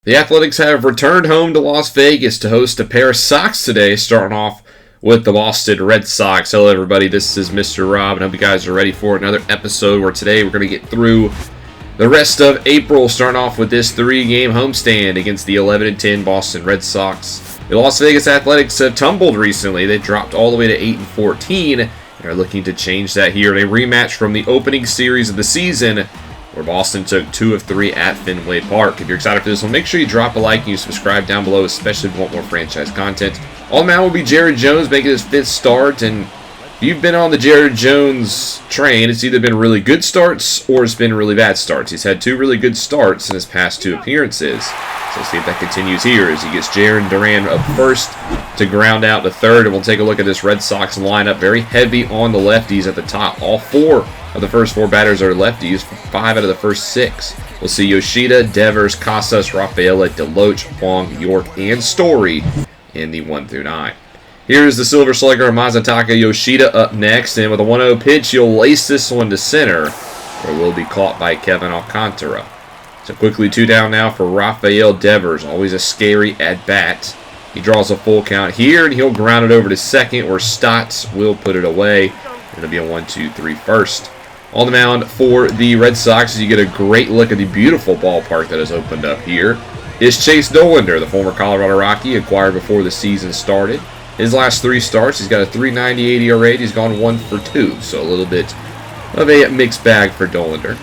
The Athletics have returned home to Las Vegas to host a pair of Sox today, starting off with the Boston Red Sox. Hello, everybody. This is Mr. Rob, and I hope you guys are ready for another episode where today we're going to get through the rest of April, starting off with this three-game homestand against the 11-10 Boston Red Sox. The Las Vegas Athletics have tumbled recently. They dropped all the way to 8-14 and are looking to change that here in a rematch from the opening series of the season, where Boston took 2 of 3 at Fenway Park. If you're excited for this one, make sure you drop a like and you subscribe down below, especially if you want more franchise content. All man will be Jared Jones making his 5th start, and if you've been on the Jared Jones train, it's either been really good starts or it's been really bad starts. He's had 2 really good starts in his past 2 appearances. So let's see if that continues here as he gets Jarren Duran up first to ground out to third. And we'll take a look at this Red Sox lineup. Very heavy on the lefties at the top. All 4 of the first 4 batters are lefties. 5 out of the first 6. We'll see Yoshida, Devers, Casas, Rafaela, Deloach, Huang, York, and Story in the 1 through 9. Here's the Silver Slugger, Masataka Yoshida, up next. And with a 1-0 pitch, he'll lace this one to center, where it will be caught by Kevin Alcantara. So quickly 2 down now for Rafael Devers. Always a scary at-bat. He draws a full count here, and he'll ground it over to second, where Stotts will put it away. It'll be a 1-2-3 first. On the mound for the Red Sox, as you get a great look at the beautiful ballpark that has opened up here, is Chase Dollander, the former Colorado Rocky, acquired before the season started. His last 3 starts, he's got a .398 ERA. He's gone 1 for 2, so a little bit of a mixed bag for Dollander.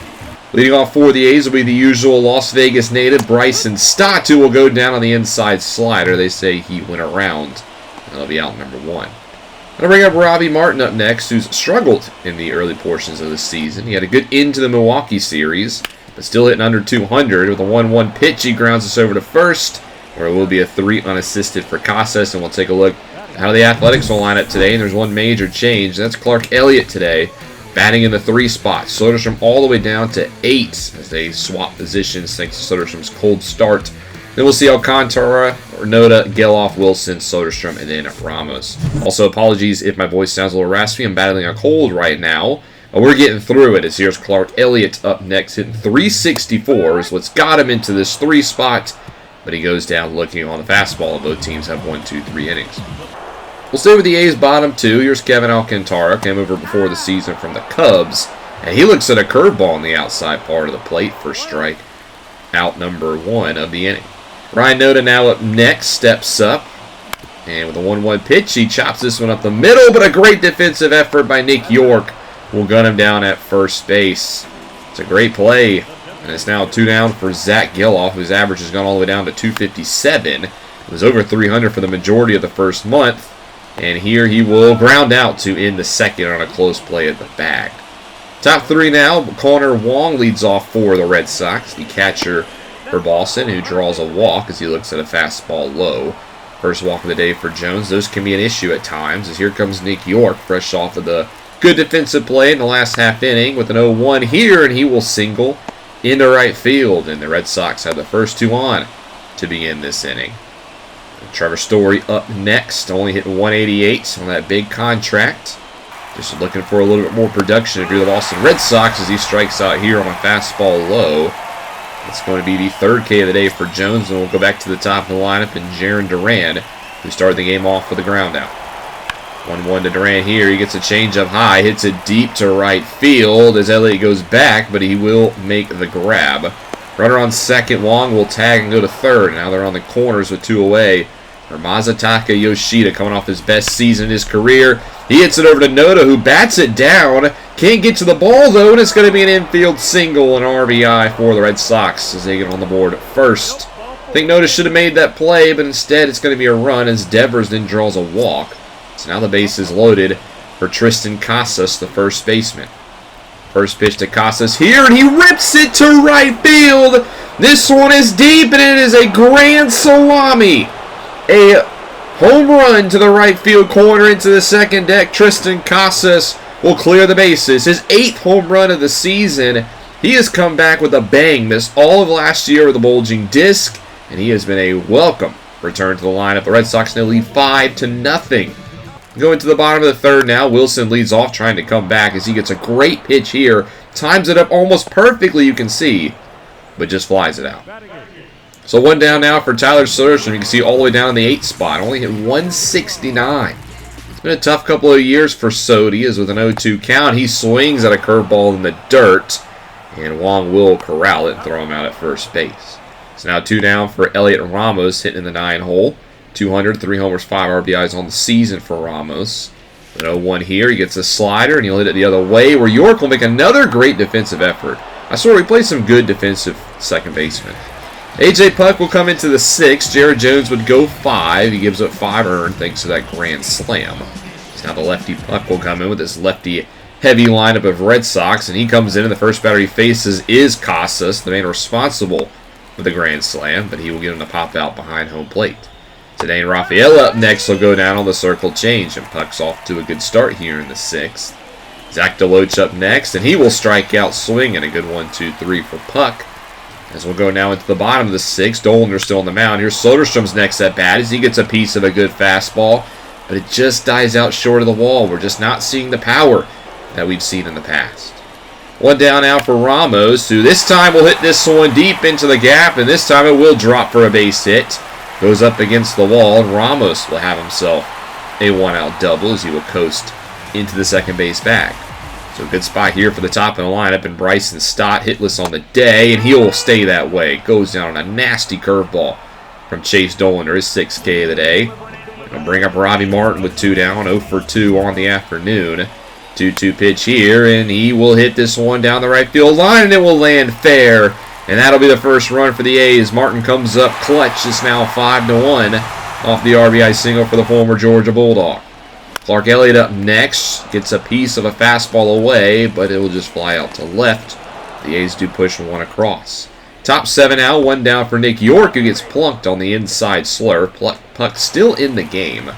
Leading off for the A's will be the usual Las Vegas native, Bryson Stott, who will go down on the inside slider. They say he went around. That'll be out number 1. I'm going to bring up Robbie Martin up next, who's struggled in the early portions of the season. He had a good end to the Milwaukee series, but still hitting under 200. With a 1-1 pitch, he grounds us over to first, where it will be a 3 unassisted for Casas. And we'll take a look at how the Athletics will line up today. And there's one major change. That's Clark Elliott today, batting in the 3 spot. Soderstrom all the way down to 8 as they swap positions thanks to Soderstrom's cold start. Then we'll see Alcantara, Noda, Geloff, Wilson, Soderstrom, and then Ramos. Also, apologies if my voice sounds a little raspy. I'm battling a cold right now. We're getting through it as here's Clark Elliott up next, hitting .364 is what's got him into this 3 spot. But he goes down looking on the fastball, and both teams have 1, 2, 3 innings. We'll stay with the A's bottom 2. Here's Kevin Alcantara. Came over before the season from the Cubs. And he looks at a curveball on the outside part of the plate for strike out number 1 of the inning. Ryan Noda now up next, steps up. And with a 1-1 pitch, he chops this one up the middle. But a great defensive effort by Nick York will gun him down at first base. It's a great play. And it's now 2 down for Zach Geloff, whose average has gone all the way down to 257. It was over 300 for the majority of the first month. And here he will ground out to end the second on a close play at the bag. Top 3 now. Connor Wong leads off for the Red Sox, the catcher for Boston, who draws a walk as he looks at a fastball low. First walk of the day for Jones. Those can be an issue at times, as here comes Nick York, fresh off of the good defensive play in the last half inning with an 0-1 here, and he will single into right field. And the Red Sox have the first 2 on to begin this inning. Trevor Story up next, only hitting .188 on that big contract. Just looking for a little bit more production if you're the Boston Red Sox as he strikes out here on a fastball low. It's going to be the 3rd K of the day for Jones, and we'll go back to the top of the lineup and Jarren Duran, who started the game off with a ground out. 1-1 to Duran here. He gets a changeup high, hits it deep to right field as Elliott goes back, but he will make the grab. Runner on second, Wong will tag and go to third. Now they're on the corners with 2 away. For Masataka Yoshida coming off his best season in his career. He hits it over to Noda, who bats it down. Can't get to the ball, though, and it's going to be an infield single and RBI for the Red Sox as they get on the board first. I think Noda should have made that play, but instead it's going to be a run as Devers then draws a walk. So now the base is loaded for Tristan Casas, the first baseman. First pitch to Casas here, and he rips it to right field. This one is deep, and it is a grand salami. A home run to the right field corner into the second deck. Tristan Casas will clear the bases. His 8th home run of the season. He has come back with a bang. Missed all of last year with a bulging disc, and he has been a welcome return to the lineup. The Red Sox now lead 5-0. Going to the bottom of the 3rd now. Wilson leads off trying to come back as he gets a great pitch here. Times it up almost perfectly, you can see, but just flies it out. So one down now for Tyler Soderstrom. You can see all the way down in the 8th spot. Only hit 169. It's been a tough couple of years for Sody, as with an 0-2 count, he swings at a curveball in the dirt, and Wong will corral it and throw him out at first base. So now 2 down for Elliot Ramos, hitting in the 9 hole. 200, 3 homers, 5 RBIs on the season for Ramos. An 0-1 here, he gets a slider, and he'll hit it the other way, where York will make another great defensive effort. I swear we played some good defensive second baseman. A.J. Puck will come into the 6th. Jared Jones would go 5. He gives up 5 earned thanks to that grand slam. So now the lefty Puck will come in with this lefty-heavy lineup of Red Sox, and he comes in, and the first batter he faces is Casas, the man responsible for the grand slam, but he will get him to pop out behind home plate. Today, Rafael up next will go down on the circle change, and Puck's off to a good start here in the 6th. Zach DeLoach up next, and he will strike out swinging. A good 1-2-3 for Puck. As we'll go now into the bottom of the 6th, Dolander's still on the mound. Here's Soderstrom's next at bat as he gets a piece of a good fastball, but it just dies out short of the wall. We're just not seeing the power that we've seen in the past. One down now for Ramos, who this time will hit this one deep into the gap, and this time it will drop for a base hit. Goes up against the wall, and Ramos will have himself a 1-out double as he will coast into the second base bag. So a good spot here for the top of the lineup, and Bryson Stott hitless on the day, and he'll stay that way. Goes down on a nasty curveball from Chase Dolander, his 6th K of the day. I'll bring up Robbie Martin with 2 down, 0 for 2 on the afternoon. 2-2 pitch here, and he will hit this one down the right field line, and it will land fair. And that'll be the first run for the A's. Martin comes up clutch. It's now 5-1 off the RBI single for the former Georgia Bulldog. Clark Elliott up next. Gets a piece of a fastball away, but it will just fly out to left. The A's do push one across. Top 7 now. 1 down for Nick York, who gets plunked on the inside slurve. Puck still in the game.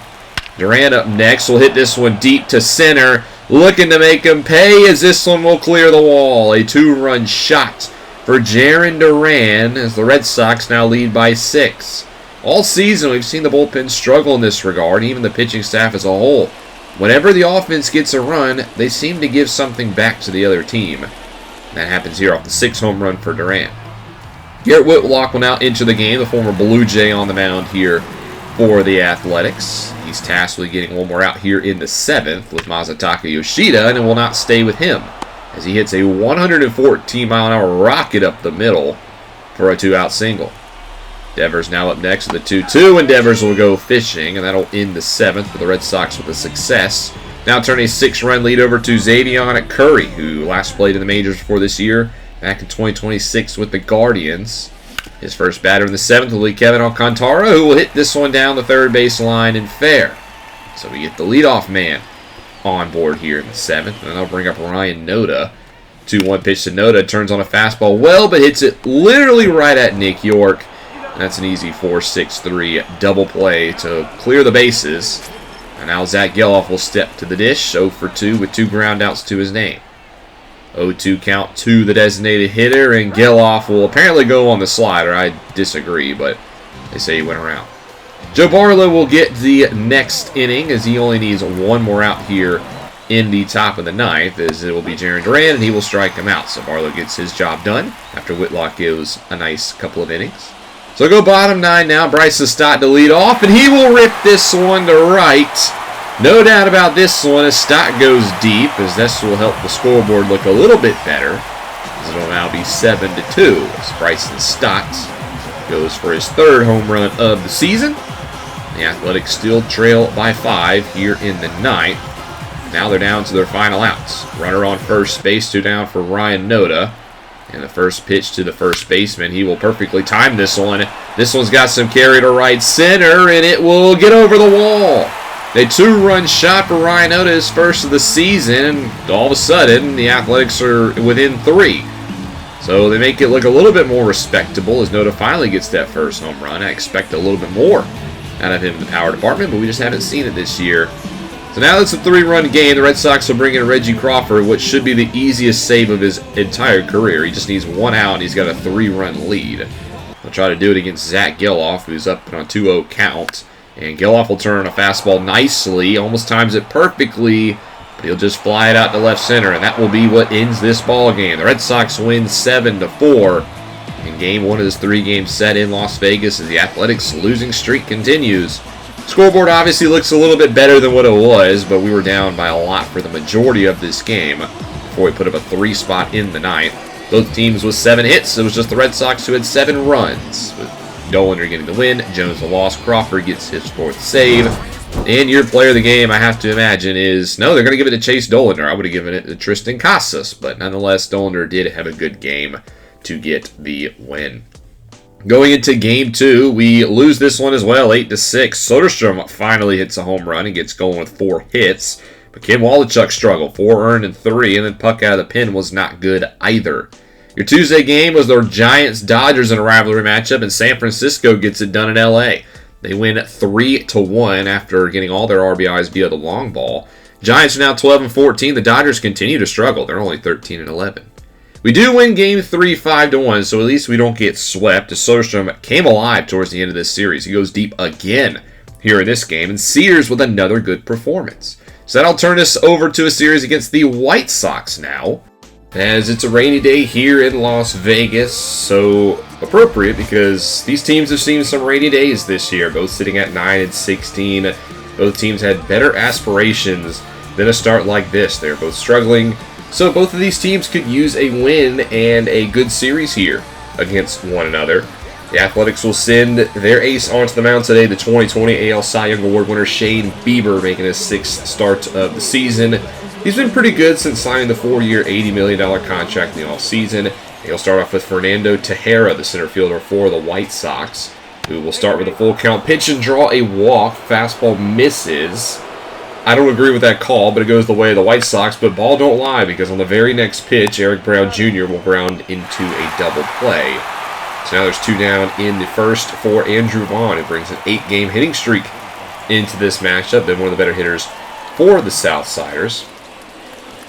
Duran up next. Will hit this one deep to center. Looking to make him pay as this one will clear the wall. A 2-run shot for Jarren Duran as the Red Sox now lead by 6. All season, we've seen the bullpen struggle in this regard, even the pitching staff as a whole. Whenever the offense gets a run, they seem to give something back to the other team. That happens here off the 6-home run for Durant. Garrett Whitlock will now enter the game, the former Blue Jay on the mound here for the Athletics. He's tasked with getting one more out here in the 7th with Masataka Yoshida, and it will not stay with him as he hits a 114-mile-an-hour rocket up the middle for a 2-out single. Devers now up next with the 2-2, and Devers will go fishing, and that'll end the 7th for the Red Sox with a success. Now turn a 6-run lead over to Xavier Curry, who last played in the majors before this year, back in 2026 with the Guardians. His first batter in the 7th will be Kevin Alcantara, who will hit this one down the third base line and fair. So we get the leadoff man on board here in the 7th, and I'll bring up Ryan Noda. 2-1 pitch to Noda, turns on a fastball well, but hits it literally right at Nick York. That's an easy 4-6-3 double play to clear the bases. And now Zach Geloff will step to the dish, 0 for 2 with 2 groundouts to his name. 0-2 count to the designated hitter, and Geloff will apparently go on the slider. I disagree, but they say he went around. Joe Barlow will get the next inning as he only needs 1 more out here in the top of the 9th, as it will be Jarren Duran, and he will strike him out. So Barlow gets his job done after Whitlock gives a nice couple of innings. So go bottom 9 now. Bryson Stott to lead off, and he will rip this one to right. No doubt about this one as Stott goes deep, as this will help the scoreboard look a little bit better, as it will now be 7-2 as Bryson Stott goes for his 3rd home run of the season. The Athletics still trail by 5 here in the 9th. Now they're down to their final outs. Runner on first base, 2 down for Ryan Noda. And the first pitch to the first baseman, he will perfectly time this one. This one's got some carry to right center, and it will get over the wall. A 2-run shot for Ryan Noda, his first of the season, and all of a sudden, the Athletics are within 3. So they make it look a little bit more respectable as Noda finally gets that first home run. I expect a little bit more out of him in the power department, but we just haven't seen it this year. So now it's a 3-run game. The Red Sox will bring in Reggie Crawford, which should be the easiest save of his entire career. He just needs 1 out, and he's got a 3-run lead. He'll try to do it against Zach Geloff, who's up on a 2-0 count. And Geloff will turn a fastball nicely, almost times it perfectly, but he'll just fly it out to left center, and that will be what ends this ball game. The Red Sox win 7-4. in Game 1 of this 3-game set in Las Vegas as the Athletics' losing streak continues. Scoreboard obviously looks a little bit better than what it was, but we were down by a lot for the majority of this game before we put up a 3 spot in the ninth. Both teams with 7 hits. It was just the Red Sox who had 7 runs, with Dollander getting the win, Jones the loss, Crawford gets his 4th save. And your player of the game, I have to imagine, is... No, they're going to give it to Chase Dollander. I would have given it to Tristan Casas, but nonetheless, Dollander did have a good game to get the win. Going into Game 2, we lose this one as well, 8-6. Soderstrom finally hits a home run and gets going with 4 hits. But Kim Wallachuk struggled, 4 earned and 3, and then puck out of the pen was not good either. Your Tuesday game was the Giants-Dodgers in a rivalry matchup, and San Francisco gets it done in L.A. They win 3-1 after getting all their RBIs via the long ball. Giants are now 12-14. The Dodgers continue to struggle. They're only 13-11. We do win Game 3 5-1, so at least we don't get swept, as Soderstrom came alive towards the end of this series. He goes deep again here in this game, and Sears with another good performance. So that'll turn us over to a series against the White Sox now, as it's a rainy day here in Las Vegas, so appropriate because these teams have seen some rainy days this year, both sitting at 9-16. Both teams had better aspirations than a start like this. They're both struggling, so both of these teams could use a win and a good series here against one another. The Athletics will send their ace onto the mound today, the 2020 AL Cy Young Award winner Shane Bieber, making his 6th start of the season. He's been pretty good since signing the 4-year, $80 million contract in the offseason. He'll start off with Fernando Tejera, the center fielder for the White Sox, who will start with a full count pitch and draw a walk. Fastball misses. I don't agree with that call, but it goes the way of the White Sox. But ball don't lie, because on the very next pitch, Eric Brown Jr. will ground into a double play. So now there's 2 down in the first for Andrew Vaughn, who brings an 8-game hitting streak into this matchup. Been one of the better hitters for the Southsiders.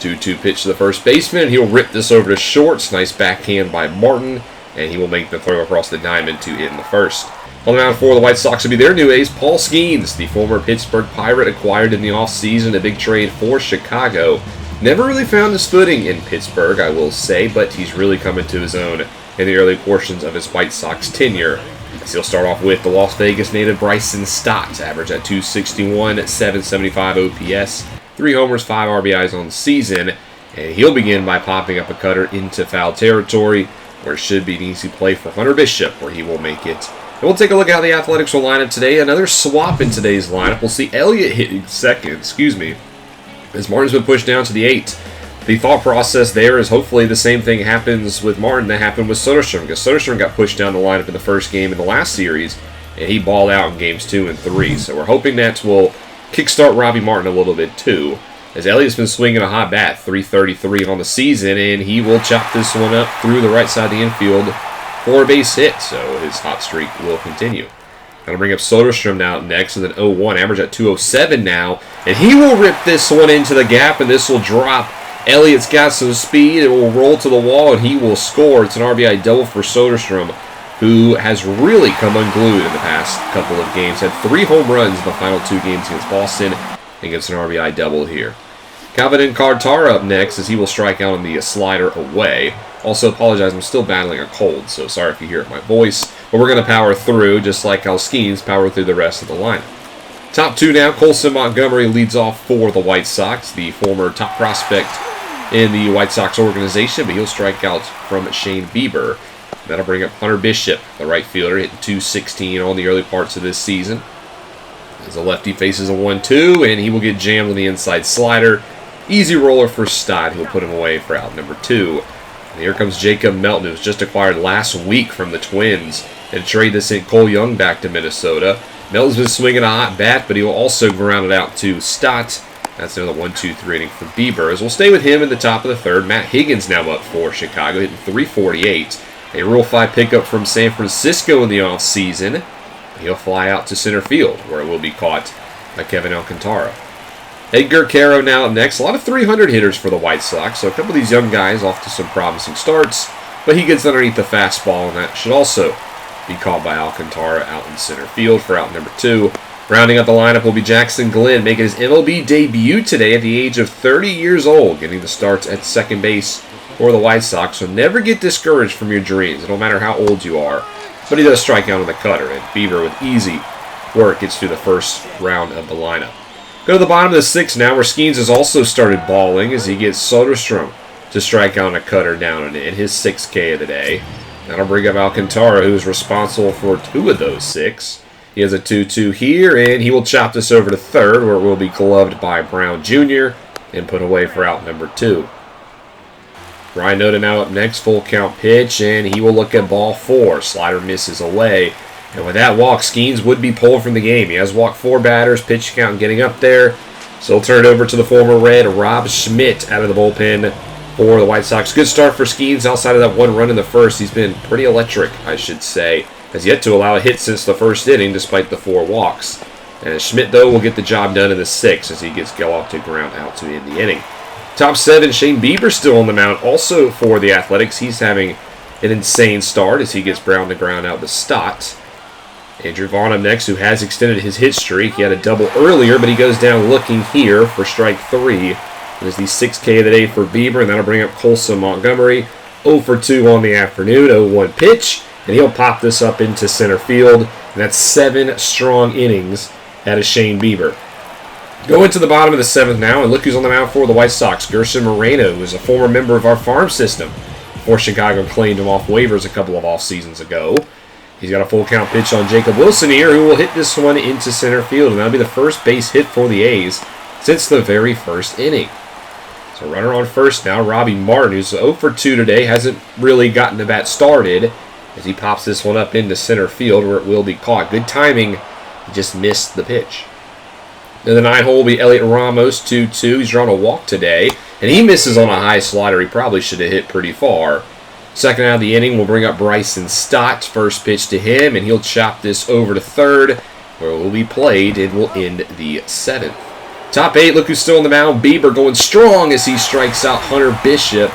2-2 pitch to the first baseman, and he'll rip this over to short. Nice backhand by Martin, and he will make the throw across the diamond to end the first. On the mound for the White Sox will be their new ace, Paul Skeens, the former Pittsburgh Pirate acquired in the offseason, a big trade for Chicago. Never really found his footing in Pittsburgh, I will say, but he's really coming to his own in the early portions of his White Sox tenure. As he'll start off with the Las Vegas native Bryson Stott, average at .261 at .775 OPS. 3 homers, 5 RBIs on the season, and he'll begin by popping up a cutter into foul territory, where it should be an easy play for Hunter Bishop, where he will make it. And we'll take a look at how the Athletics will line up today. Another swap in today's lineup. We'll see Elliott hitting second, as Martin's been pushed down to the 8. The thought process there is hopefully the same thing happens with Martin that happened with Soderstrom, because Soderstrom got pushed down the lineup in the first game in the last series, and he balled out in games 2 and 3. So we're hoping that will kickstart Robbie Martin a little bit too, as Elliott's been swinging a hot bat, .333 on the season, and he will chop this one up through the right side of the infield for a base hit, so his hot streak will continue. Going to bring up Soderstrom now next with an 0-1, average at .207 now, and he will rip this one into the gap, and this will drop. Elliott's got some speed, it will roll to the wall, and he will score. It's an RBI double for Soderstrom, who has really come unglued in the past couple of games. Had 3 home runs in the final 2 games against Boston, and gets an RBI double here. Calvin Cartara up next, as he will strike out on the slider away. Also apologize, I'm still battling a cold, so sorry if you hear my voice. But we're going to power through, just like how Skeens power through the rest of the lineup. Top 2 now, Colson Montgomery leads off for the White Sox, the former top prospect in the White Sox organization, but he'll strike out from Shane Bieber. That'll bring up Hunter Bishop, the right fielder, hitting .216 on the early parts of this season. As the lefty faces a 1-2, and he will get jammed on the inside slider. Easy roller for Stott, who will put him away for out number 2. And here comes Jacob Melton, who was just acquired last week from the Twins, and a trade that sent Cole Young back to Minnesota. Melton's been swinging a hot bat, but he will also ground it out to Stott. That's another 1-2-3 inning for Bieber. As we'll stay with him in the top of the 3rd. Matt Higgins now up for Chicago, hitting .348. A Rule 5 pickup from San Francisco in the offseason. He'll fly out to center field, where it will be caught by Kevin Alcantara. Edgar Caro now up next. A lot of 300 hitters for the White Sox, so a couple of these young guys off to some promising starts. But he gets underneath the fastball, and that should also be caught by Alcantara out in center field for out number 2. Rounding up the lineup will be Jackson Glenn, making his MLB debut today at the age of 30 years old, getting the starts at second base for the White Sox. So never get discouraged from your dreams. It don't matter how old you are. But he does strike out on the cutter, and Bieber with easy work gets through the first round of the lineup. Go to the bottom of the sixth now, where Skeens has also started balling as he gets Soderstrom to strike out on a cutter down and in, his 6th K of the day. That'll bring up Alcantara, who's responsible for 2 of those 6. He has a 2-2 here, and he will chop this over to third, where it will be gloved by Brown Jr. and put away for out number 2. Ryan Noda now up next, full count pitch, and he will look at ball 4. Slider misses away. And with that walk, Skeens would be pulled from the game. He has walked 4 batters, pitch count getting up there. So he'll turn it over to the former Red, Rob Schmidt, out of the bullpen for the White Sox. Good start for Skeens outside of that 1 run in the first. He's been pretty electric, I should say. Has yet to allow a hit since the first inning, despite the 4 walks. And Schmidt, though, will get the job done in the 6th as he gets Geloff to ground out to end the inning. Top 7, Shane Bieber still on the mound, also for the Athletics. He's having an insane start as he gets Brown to ground out the Stott. Andrew Vaughn up next, who has extended his hit streak. He had a double earlier, but he goes down looking here for strike 3. It is the 6th K of the day for Bieber, and that'll bring up Colson Montgomery. 0 for 2 on the afternoon, 0-1 pitch, and he'll pop this up into center field. And that's 7 strong innings out of Shane Bieber. Go into the bottom of the 7th now, and look who's on the mound for the White Sox. Gerson Moreno, who is a former member of our farm system before Chicago claimed him off waivers a couple of off seasons ago. He's got a full count pitch on Jacob Wilson here, who will hit this one into center field, and that'll be the first base hit for the A's since the very first inning. So runner on first now, Robbie Martin, who's 0 for 2 today, hasn't really gotten the bat started as he pops this one up into center field where it will be caught. Good timing, he just missed the pitch. In the 9th hole will be Elliot Ramos, 2-2. He's drawn a walk today, and he misses on a high slider. He probably should have hit pretty far. Second out of the inning, we'll bring up Bryson Stott. First pitch to him, and he'll chop this over to third, where it will be played, and will end the 7th. Top 8, look who's still on the mound. Bieber going strong as he strikes out Hunter Bishop.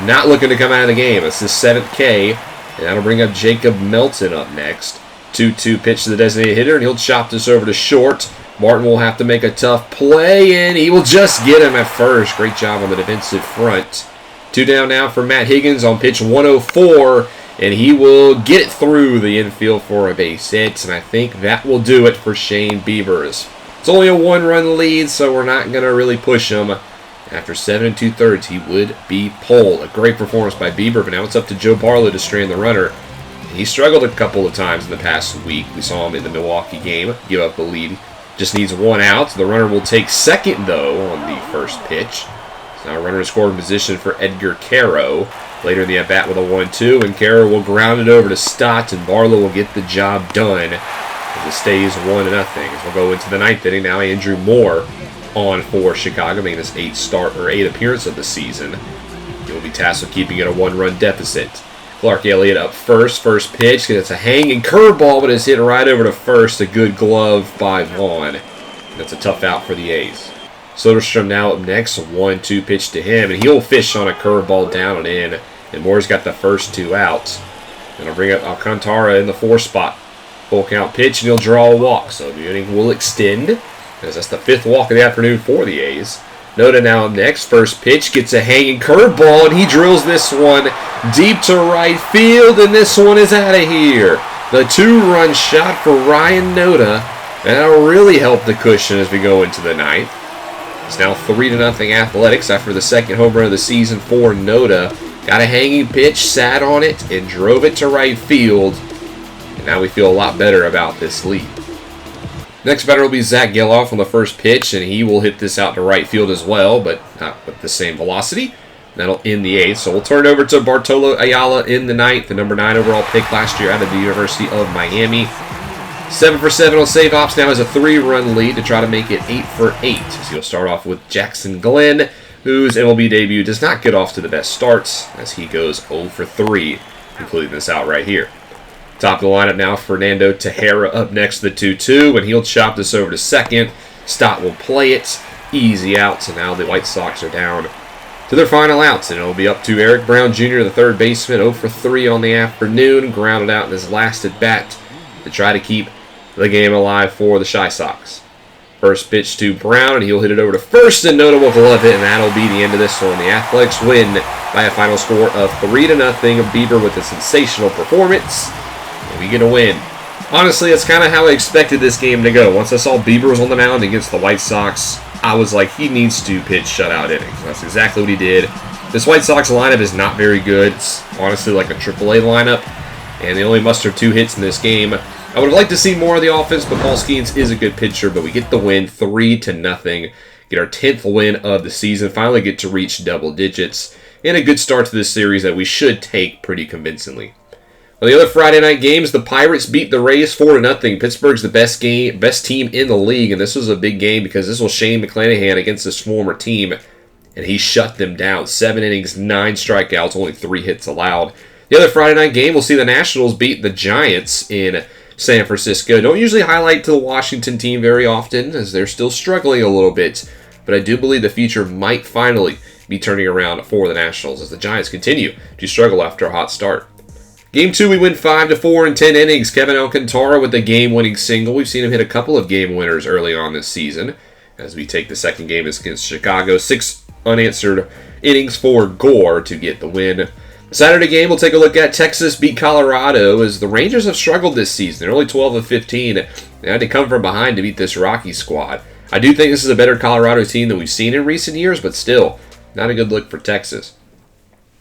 Not looking to come out of the game. It's his 7th K, and that'll bring up Jacob Melton up next. 2-2 pitch to the designated hitter, and he'll chop this over to short. Martin will have to make a tough play, and he will just get him at first. Great job on the defensive front. 2 down now for Matt Higgins on pitch 104, and he will get it through the infield for a base hit, and I think that will do it for Shane Bieber. It's only a 1-run lead, so we're not going to really push him. After 7 2/3, he would be pulled. A great performance by Bieber, but now it's up to Joe Barlow to strand the runner. He struggled a couple of times in the past week. We saw him in the Milwaukee game give up the lead. Just needs 1 out. The runner will take second, though, on the first pitch. So now a runner in scoring position for Edgar Caro. Later in the at-bat with a 1-2, and Caro will ground it over to Stott, and Barlow will get the job done as it stays 1-0. As we'll go into the 9th inning now, Andrew Moore on for Chicago, making his 8th appearance of the season. He will be tasked with keeping it a 1-run deficit. Clark Elliott up first pitch, and it's a hanging curveball, but it's hit right over to first. A good glove by Vaughn. That's a tough out for the A's. Soderstrom now up next, a 1-2 pitch to him, and he'll fish on a curveball down and in, and Moore's got the first 2 outs. And I'll bring up Alcantara in the 4 spot. Full count pitch, and he'll draw a walk, so the inning will extend, as that's the 5th walk of the afternoon for the A's. Noda now up next. First pitch gets a hanging curveball, and he drills this one deep to right field, and this one is out of here. The 2-run shot for Ryan Noda, and that'll really help the cushion as we go into the 9th. It's now 3-0 Athletics after the 2nd home run of the season for Noda. Got a hanging pitch, sat on it, and drove it to right field. And now we feel a lot better about this lead. Next batter will be Zach Geloff on the first pitch, and he will hit this out to right field as well, but not with the same velocity. That'll end the 8th. So we'll turn it over to Bartolo Ayala in the 9th, the number 9 overall pick last year out of the University of Miami. 7 for 7 on save ops, now has a 3-run lead to try to make it 8 for 8. So he'll start off with Jackson Glenn, whose MLB debut does not get off to the best starts, as he goes 0 for 3, including this out right here. Top of the lineup now, Fernando Tejera up next, the 2-2, and he'll chop this over to second. Stott will play it. Easy out, so now the White Sox are down to their final outs, and it'll be up to Eric Brown Jr., the 3rd baseman, 0 for 3 on the afternoon, grounded out in his last at bat to try to keep the game alive for the Chi Sox. First pitch to Brown, and he'll hit it over to first, and notable glove hit, and that'll be the end of this one. The Athletics win by a final score of 3-0. Bieber with a sensational performance, and we get a win. Honestly, that's kind of how I expected this game to go. Once I saw Bieber was on the mound against the White Sox, I was like, he needs to pitch shutout innings. That's exactly what he did. This White Sox lineup is not very good. It's honestly like a AAA lineup, and they only mustered 2 hits in this game. I would have liked to see more of the offense, but Paul Skeens is a good pitcher, but we get the win 3-0. Get our 10th win of the season. Finally get to reach double digits. And a good start to this series that we should take pretty convincingly. On the other Friday night games, the Pirates beat the Rays 4-0. Pittsburgh's the best team in the league, and this was a big game because this was Shane McClanahan against his former team, and he shut them down. 7 innings, 9 strikeouts, only 3 hits allowed. The other Friday night game, we'll see the Nationals beat the Giants in San Francisco. Don't usually highlight to the Washington team very often, as they're still struggling a little bit, but I do believe the future might finally be turning around for the Nationals as the Giants continue to struggle after a hot start. Game 2, we win 5-4 in 10 innings. Kevin Alcantara with the game-winning single. We've seen him hit a couple of game winners early on this season as we take the second game against Chicago. 6 unanswered innings for Gore to get the win. Saturday game, we'll take a look at. Texas beat Colorado as the Rangers have struggled this season. They're only 12-15. They had to come from behind to beat this Rocky squad. I do think this is a better Colorado team than we've seen in recent years, but still, not a good look for Texas.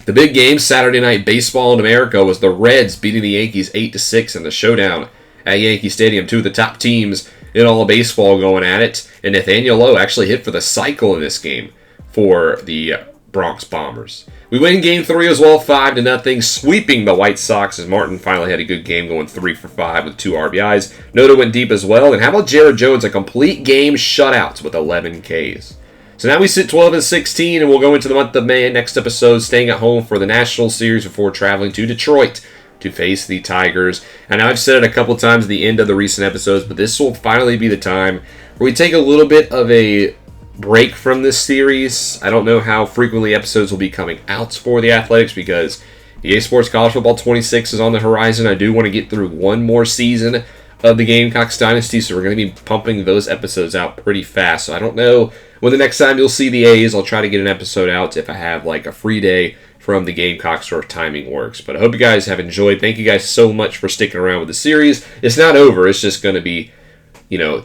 The big game, Saturday night baseball in America, was the Reds beating the Yankees 8-6 in the showdown at Yankee Stadium. 2 of the top teams in all of baseball going at it, and Nathaniel Lowe actually hit for the cycle in this game for the Bronx Bombers. We win Game 3 as well, 5-0, sweeping the White Sox as Martin finally had a good game going 3 for 5 with 2 RBIs. Noto went deep as well, and how about Jared Jones, a complete game shutout with 11 Ks. So now we sit 12-16, and we'll go into the month of May next episode, staying at home for the National Series before traveling to Detroit to face the Tigers. And I've said it a couple times at the end of the recent episodes, but this will finally be the time where we take a little bit of a break from this series. I don't know how frequently episodes will be coming out for the Athletics because EA Sports College Football 26 is on the horizon. I do want to get through one more season of the Gamecocks Dynasty, so we're going to be pumping those episodes out pretty fast. So I don't know when the next time you'll see the A's. I'll try to get an episode out if I have like a free day from the Gamecocks or if timing works. But I hope you guys have enjoyed. Thank you guys so much for sticking around with the series. It's not over. It's just going to be,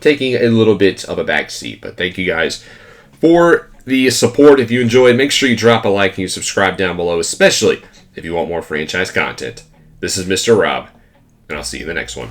taking a little bit of a back seat. But thank you guys for the support. If you enjoyed, make sure you drop a like and you subscribe down below, especially if you want more franchise content. This is Mr. Rob, and I'll see you in the next one.